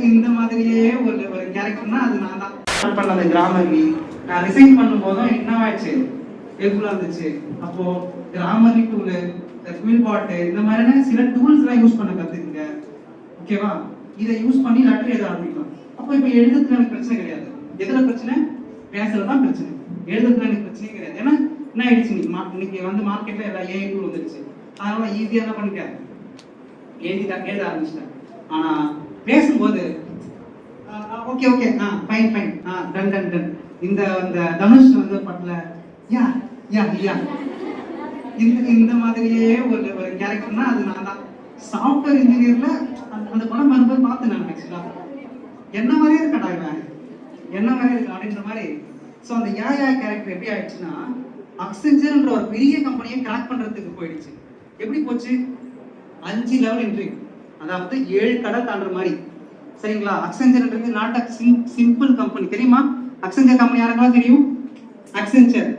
இந்த மாதிரியே ஒரு ஒரு கேரக்டர்னா அது நான் தான் பண்ணது. கிராமர்லி நான் ரிசைன் பண்ணும்போதும் என்ன ஆயிடுச்சு, ஹெல்ப்ஃபுல்லா இருந்துச்சு. அப்போ கிராமர்லி டூல், குயில் பாட், இந்த மாதிரியான சில டூல்ஸ் எல்லாம் யூஸ் பண்ண கத்துக்குங்க. ஓகேவா? இதை யூஸ் பண்ணி லெட்டர் எழுத ஆரம்பிக்கலாம். அப்போ இப்போ எழுதுறதுல எனக்கு பிரச்சனை கிடையாது. எதுல பிரச்சனை? பேசுறதுதான் பிரச்சனை. எழுதுறதுல எனக்கு பிரச்சனையே கிடையாது. ஏன்னா என்ன ஆயிடுச்சு, இன்னைக்கு வந்து மார்க்கெட்ல எல்லா ஏஐ டூல் வந்துருச்சு. அதனால ஈஸியா தான் பண்ணிட்டேன், எழுத ஆரம்பிச்சிட்டேன். ஆனா பேசும்போது okay okay fine fine done done done இந்த தனுஷ் வந்து படல யா யா யா இந்த மாதிரியே ஒரு ஒரு கேரக்டர்னா அது நான் தான். சாஃப்ட்வேர் இன்ஜினியர்ல அந்த படம் வரும்போது பார்த்தேன் நான். ஆக்சுவலா என்ன மாதிரியே இருக்கடா இவன், என்ன மாதிரியே இருக்கு அப்படின்ற மாதிரி. ஸோ அந்த யா கேரக்டர் எப்படி ஆயிடுச்சுன்னா, அக்சென்சர்ன்ற ஒரு பெரிய கம்பெனியை கிராக் பண்றதுக்கு போயிடுச்சு. எப்படி போச்சு? 5 லெவல் இன்டர்வியூ, அதாவது 7 கடை தாண்டுற மாதிரி. சரிங்களா? அக்சென்சர்ன்றது நாட் அ சிம்பிள் கம்பெனி. தெரியுமா? அக்சென்சர் கம்பெனி யாருக்கெல்லாம் தெரியும்? அக்சென்சர்